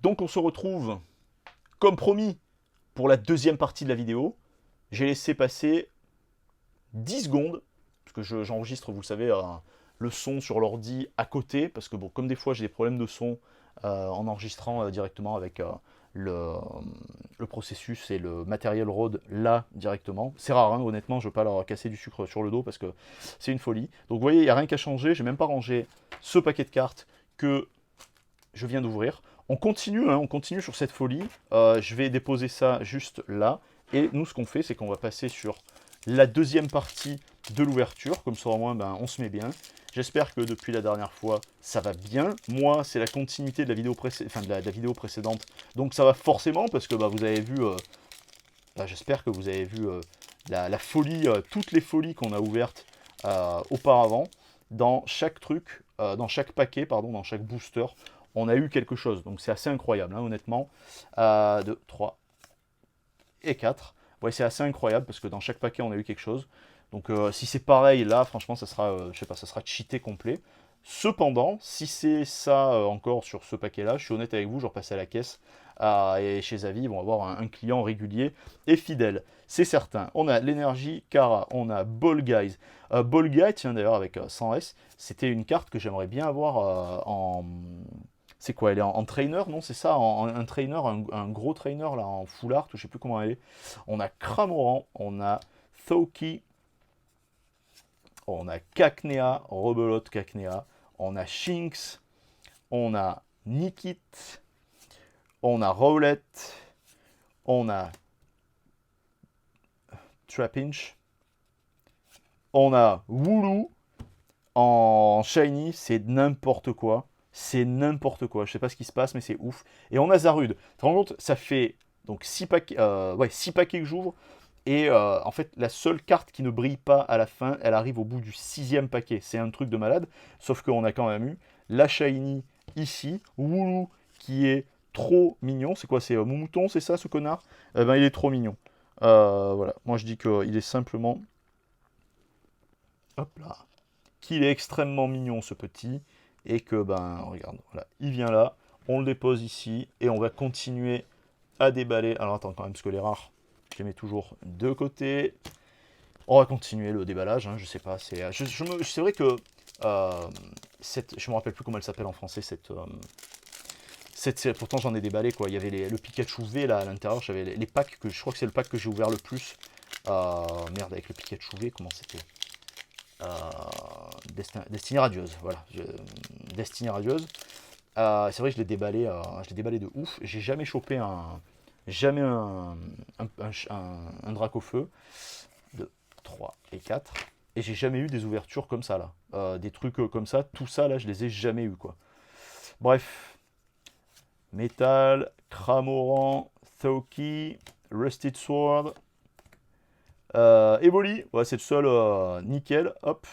Donc on se retrouve, comme promis, pour la deuxième partie de la vidéo. J'ai laissé passer 10 secondes, parce que j'enregistre, vous le savez, le son sur l'ordi à côté, parce que bon, comme des fois j'ai des problèmes de son en enregistrant directement avec le, le processus et le matériel Rode là directement. C'est rare, hein, honnêtement, je ne veux pas leur casser du sucre sur le dos parce que c'est une folie. Donc vous voyez, il n'y a rien qu'à changer, j'ai même pas rangé ce paquet de cartes que je viens d'ouvrir. On continue, hein, on continue sur cette folie. Je vais déposer ça juste là. Et nous, ce qu'on fait, c'est qu'on va passer sur la deuxième partie de l'ouverture. Comme ça, au moins, ben, on se met bien. J'espère que depuis la dernière fois, ça va bien. Moi, c'est la continuité de la vidéo, enfin, de la vidéo précédente. Donc ça va forcément, parce que bah, vous avez vu... bah, j'espère que vous avez vu la folie, toutes les folies qu'on a ouvertes auparavant. Dans chaque truc, dans chaque paquet, pardon, dans chaque booster, on a eu quelque chose. Donc c'est assez incroyable, hein, honnêtement. 2, 3 et 4. Ouais, c'est assez incroyable parce que dans chaque paquet, on a eu quelque chose. Donc si c'est pareil là, franchement, ça sera, je sais pas, ça sera cheaté complet. Cependant, si c'est ça encore sur ce paquet-là, je suis honnête avec vous, je repasse à la caisse. Et chez Avis, ils vont avoir un client régulier et fidèle. C'est certain. On a l'énergie Kara, on a Ball Guys. Ball Guy, tiens d'ailleurs avec 100 S, c'était une carte que j'aimerais bien avoir en... C'est quoi, elle est en trainer, non? C'est ça, un trainer, un gros trainer là, en full art, ou je sais plus comment elle est. On a Cramoran, on a Thoki, on a Cacnea, Rebelote Cacnea, on a Shinx, on a Nikit, on a Rowlet, on a Trapinch, on a Wooloo en shiny, c'est n'importe quoi. C'est n'importe quoi. Je sais pas ce qui se passe, mais c'est ouf. Et on a Zarud. Tu te rends compte, ça fait donc 6 paquets, ouais, 6 paquets que j'ouvre. Et en fait, la seule carte qui ne brille pas à la fin, elle arrive au bout du sixième paquet. C'est un truc de malade. Sauf qu'on a quand même eu la shiny ici. Wooloo qui est trop mignon. C'est quoi? C'est Moumouton, c'est ça ce connard? Eh ben, il est trop mignon. Voilà. Moi je dis qu'il est simplement. Hop là, qu'il est extrêmement mignon ce petit et que ben regarde, voilà, il vient là, on le dépose ici et on va continuer à déballer. Alors attends quand même parce que les rares, je les mets toujours de côté. On va continuer le déballage, hein, je sais pas, c'est vrai que je me rappelle plus comment elle s'appelle en français pourtant j'en ai déballé quoi. Il y avait le Pikachu V là à l'intérieur, j'avais les packs que je crois que c'est le pack que j'ai ouvert le plus. Merde avec le Pikachu V, comment c'était? Destinée radieuse, voilà. Destinée radieuse. C'est vrai que je l'ai déballé de ouf. J'ai jamais chopé jamais un Dracofeu. 2, 3 et 4. Et j'ai jamais eu des ouvertures comme ça là. Des trucs comme ça, tout ça là, je les ai jamais eu quoi. Bref. Métal, Cramoran, Thoki, Rusted Sword, Evoli, ouais, c'est le seul nickel, hop,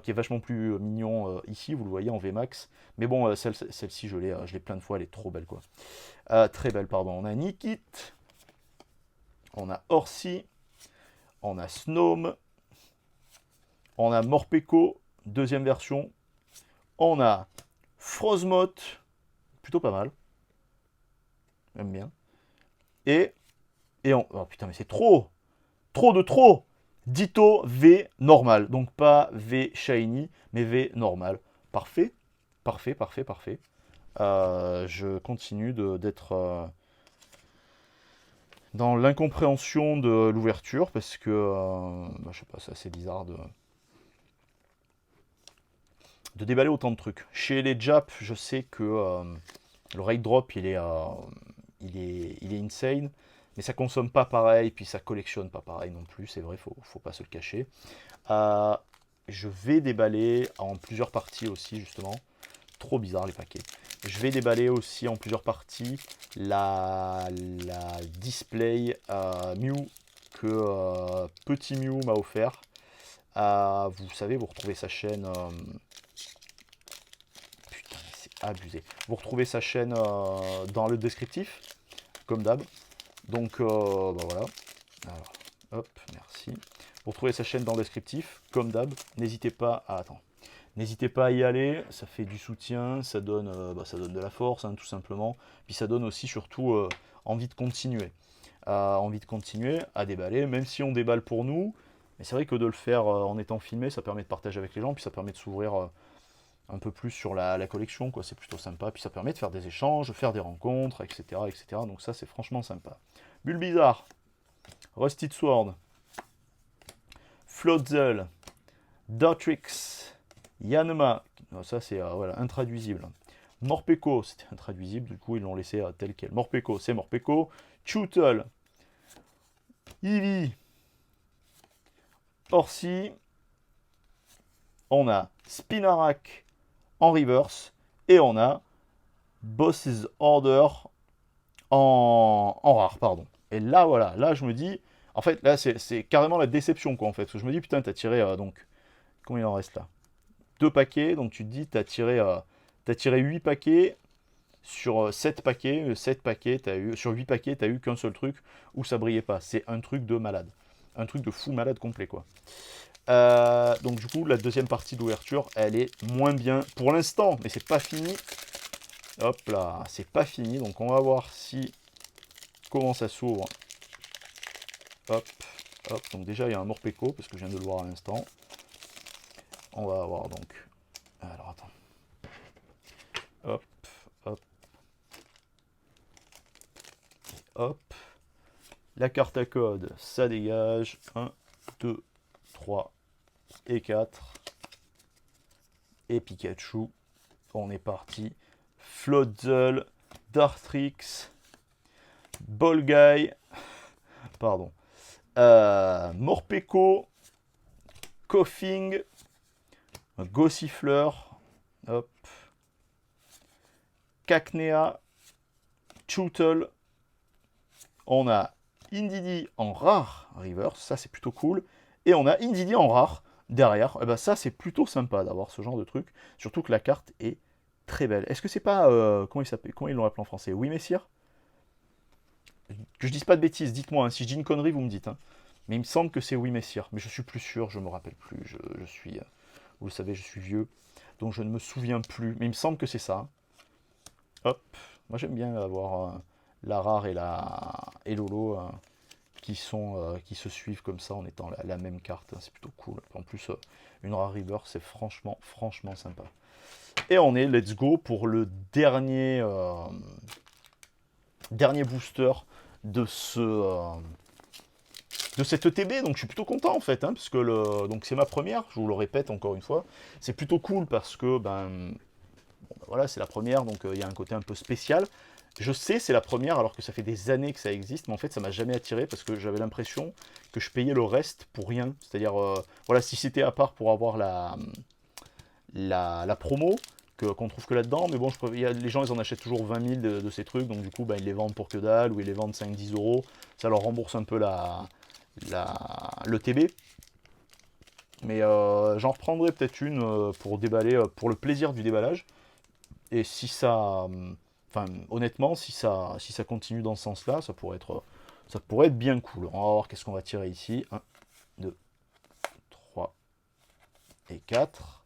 qui est vachement plus mignon ici, vous le voyez en VMAX. Mais bon, celle-ci, je l'ai plein de fois, elle est trop belle, quoi. Très belle, pardon. On a Nikit, on a Orsi, on a Snome, on a Morpeko, deuxième version, on a Frosmoth, plutôt pas mal, j'aime bien. Et, oh putain, mais c'est trop! Trop de trop. Ditto V normal. Donc pas V shiny, mais V normal. Parfait. Parfait, parfait, parfait. Je continue d'être dans l'incompréhension de l'ouverture parce que bah, je sais pas, c'est assez bizarre de déballer autant de trucs. Chez les Japs, je sais que le raid drop il est insane, mais ça consomme pas pareil, puis ça collectionne pas pareil non plus, c'est vrai, faut pas se le cacher. Euh, je vais déballer en plusieurs parties aussi, justement. Trop bizarre les paquets. Je vais déballer aussi en plusieurs parties la display Mew que Petit Mew m'a offert. Vous savez, vous retrouvez sa chaîne. Putain, mais c'est abusé. Vous retrouvez sa chaîne dans le descriptif, comme d'hab. Donc, bah voilà. Alors, hop, merci. Vous retrouvez sa chaîne dans le descriptif, comme d'hab. N'hésitez pas à... Attends. N'hésitez pas à y aller, ça fait du soutien, ça donne de la force, hein, tout simplement. Puis ça donne aussi surtout envie de continuer. Envie de continuer à déballer, même si on déballe pour nous. Mais c'est vrai que de le faire en étant filmé, ça permet de partager avec les gens, puis ça permet de s'ouvrir un peu plus sur la collection, quoi. C'est plutôt sympa. Puis ça permet de faire des échanges, faire des rencontres, etc. etc. Donc ça, c'est franchement sympa. Bulbizarre, Rusted Sword, Floatzel, Dartrix, Yanma, ça c'est voilà, intraduisible. Morpeko, c'était intraduisible, du coup ils l'ont laissé tel quel. Morpeko, c'est Morpeko. Chootle, Eevee, Orsi, on a Spinarak en reverse, et on a Boss's Order en rare, pardon. Et là, voilà, là je me dis, en fait, là c'est carrément la déception, quoi, en fait. Parce que je me dis, putain, t'as tiré, donc, combien il en reste là? 2 paquets, donc tu te dis, t'as tiré 8 paquets, sur 7 paquets, 7 paquets, sur 8 paquets, t'as eu qu'un seul truc où ça brillait pas. C'est un truc de malade. Un truc de fou malade complet, quoi. Donc du coup, la deuxième partie d'ouverture, elle est moins bien pour l'instant, mais c'est pas fini. Hop là, c'est pas fini, donc on va voir si comment ça s'ouvre. Hop, hop, donc déjà il y a un Morpeko, parce que je viens de le voir à l'instant. On va avoir donc... Alors attends. Hop, hop. Hop. La carte à code, ça dégage. 1, 2, 3 et 4. Et Pikachu. On est parti. Floatzel, Dartrix, Bolguy, pardon, Morpeko, Koffing, Gossifleur, hop, Cacnea, Chootle, on a Indeedee en rare reverse, ça c'est plutôt cool, et on a Indeedee en rare derrière, et ben ça c'est plutôt sympa d'avoir ce genre de truc, surtout que la carte est très belle. Est-ce que c'est pas, comment il s'appelle, comment ils l'ont appelé en français? Oui, messire? Que je dise pas de bêtises, dites-moi, hein, si je dis une connerie, vous me dites. Hein. Mais il me semble que c'est oui, messire, mais je suis plus sûr, je me rappelle plus, je suis, vous le savez, je suis vieux, donc je ne me souviens plus, mais il me semble que c'est ça. Hein. Hop, moi j'aime bien avoir la rare et Lolo qui se suivent comme ça en étant la même carte, hein, c'est plutôt cool. En plus, une rare river, c'est franchement sympa. Et on est let's go pour le dernier booster de cette ETB, donc je suis plutôt content en fait, hein, parce que donc c'est ma première, je vous le répète encore une fois, c'est plutôt cool parce que voilà, c'est la première, donc il y a un côté un peu spécial. Je sais, c'est la première, alors que ça fait des années que ça existe, mais en fait, ça m'a jamais attiré parce que j'avais l'impression que je payais le reste pour rien. C'est-à-dire, voilà, si c'était à part pour avoir la promo, qu'on trouve que là-dedans, mais bon, les gens, ils en achètent toujours 20 000 de ces trucs, donc du coup, ils les vendent pour que dalle, ou ils les vendent 5-10 euros. Ça leur rembourse un peu le TB. Mais j'en reprendrai peut-être une pour déballer, pour le plaisir du déballage. Et si ça, enfin honnêtement, si ça continue dans ce sens-là, ça pourrait être bien cool. On va voir qu'est-ce qu'on va tirer ici. 1, 2, 3 et 4.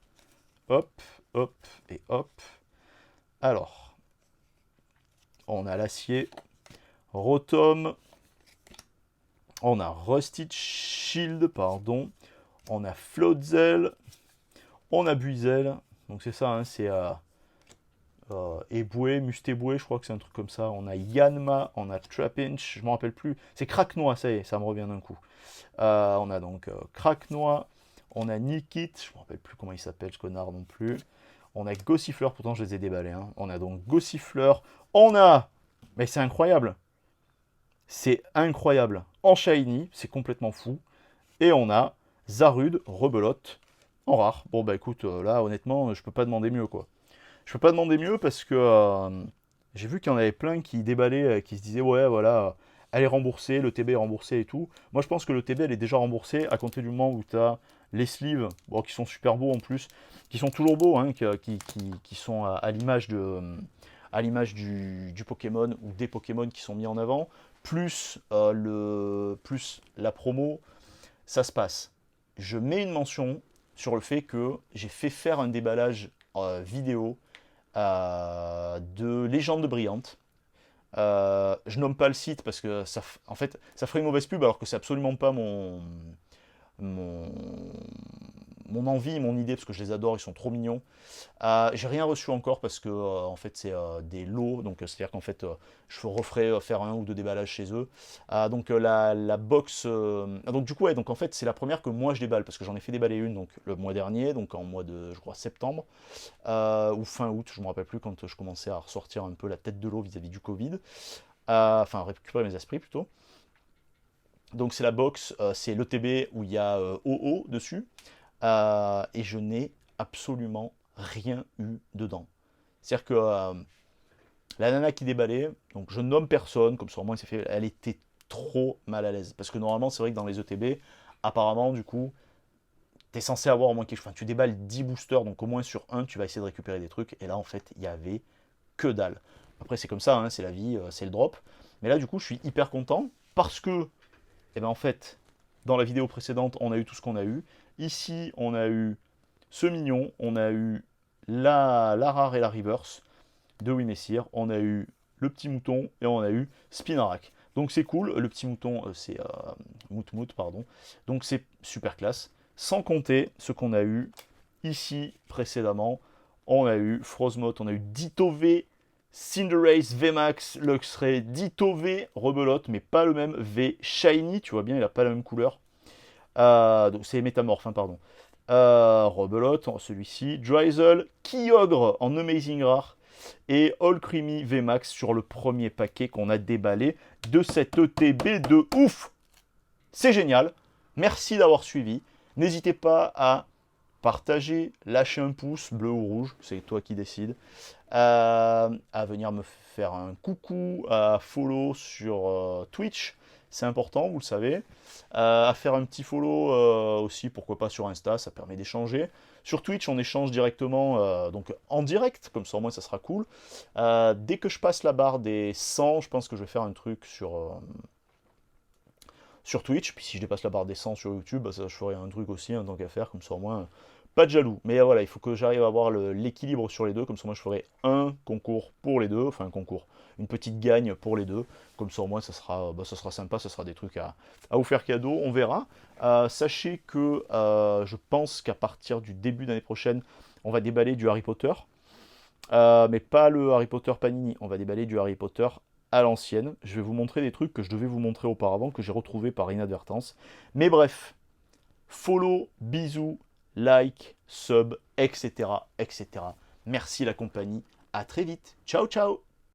Hop, hop et hop. Alors, on a l'acier, Rotom, on a Rusted Shield, pardon, on a Floatzel, on a Buizel. Donc c'est ça, hein, c'est Eboué, Mustéboué, je crois que c'est un truc comme ça. On a Yanma, on a Trapinch, je ne me rappelle plus. C'est Craquenois, ça y est, ça me revient d'un coup. On a donc Craquenois, on a Nikit, je ne me rappelle plus comment il s'appelle, ce connard non plus. On a Gossifleur, pourtant je les ai déballés. Hein. On a donc Gossifleur, on a... Mais c'est incroyable. C'est incroyable. En shiny, c'est complètement fou. Et on a Zarude, Rebelote, en rare. Bon bah écoute, là honnêtement, je peux pas demander mieux quoi. Je peux pas demander mieux parce que j'ai vu qu'il y en avait plein qui déballaient, qui se disaient ouais voilà, elle est remboursée, le TB est remboursé et tout. Moi je pense que le TB elle est déjà remboursée à compter du moment où tu as les sleeves, bon, qui sont super beaux en plus, qui sont toujours beaux, hein, qui sont à l'image du Pokémon ou des Pokémon qui sont mis en avant, plus la promo, ça se passe. Je mets une mention, sur le fait que j'ai fait faire un déballage vidéo de Légende brillante. Je nomme pas le site parce que en fait, ça ferait une mauvaise pub alors que c'est absolument pas mon, mon envie, mon idée, parce que je les adore, ils sont trop mignons. J'ai rien reçu encore parce que en fait c'est des lots, donc c'est-à-dire qu'en fait je referai faire un ou deux déballages chez eux. Donc la box, donc du coup ouais, donc en fait c'est la première que moi je déballe parce que j'en ai fait déballer une donc le mois dernier, donc en mois de je crois septembre ou fin août, je me rappelle plus quand je commençais à ressortir un peu la tête de l'eau vis-à-vis du Covid, enfin récupérer mes esprits plutôt. Donc c'est la box, c'est l'ETB où il y a OO dessus. Et je n'ai absolument rien eu dedans. C'est-à-dire que la nana qui déballait, donc je nomme personne, comme ça au moins c'est fait, elle était trop mal à l'aise. Parce que normalement, c'est vrai que dans les ETB, apparemment, du coup, tu es censé avoir au moins quelque chose. Enfin, tu déballes 10 boosters, donc au moins sur un, tu vas essayer de récupérer des trucs. Et là, en fait, il y avait que dalle. Après, c'est comme ça, hein, c'est la vie, c'est le drop. Mais là, du coup, je suis hyper content parce que, eh ben, en fait, dans la vidéo précédente, on a eu tout ce qu'on a eu. Ici, on a eu ce mignon, on a eu la rare et la reverse de Wimessir, on a eu le petit mouton et on a eu Spinarak. Donc c'est cool, le petit mouton c'est Moutmout, pardon. Donc c'est super classe. Sans compter ce qu'on a eu ici précédemment. On a eu Frostmote, on a eu Ditto V, Cinderace, VMAX, Luxray, Ditto V, Rebelote, mais pas le même V Shiny, tu vois bien, il n'a pas la même couleur. Donc c'est Métamorphe, hein, pardon. Rebelote, celui-ci. Dryzel, Kyogre en Amazing Rare. Et All Creamy VMAX sur le premier paquet qu'on a déballé de cette ETB de ouf. C'est génial. Merci d'avoir suivi. N'hésitez pas à partager, lâcher un pouce, bleu ou rouge, c'est toi qui décides. À venir me faire un coucou, à follow sur Twitch, c'est important, vous le savez. À faire un petit follow aussi, pourquoi pas sur Insta, ça permet d'échanger. Sur Twitch, on échange directement, donc en direct, comme ça au moins ça sera cool. Dès que je passe la barre des 100, je pense que je vais faire un truc sur Twitch. Puis si je dépasse la barre des 100 sur YouTube, bah, ça, je ferai un truc aussi, tant qu'à faire, comme ça au moins pas de jaloux. Mais voilà, il faut que j'arrive à avoir l'équilibre sur les deux. Comme ça, moi, je ferai un concours pour les deux. Enfin, un concours. Une petite gagne pour les deux. Comme ça, au moins, ça sera sympa. Ça sera des trucs à vous faire cadeau. On verra. Sachez que je pense qu'à partir du début d'année prochaine, on va déballer du Harry Potter. Mais pas le Harry Potter Panini. On va déballer du Harry Potter à l'ancienne. Je vais vous montrer des trucs que je devais vous montrer auparavant, que j'ai retrouvé par inadvertance. Mais bref, follow, bisous, like, sub, etc., etc. Merci la compagnie. À très vite. Ciao, ciao.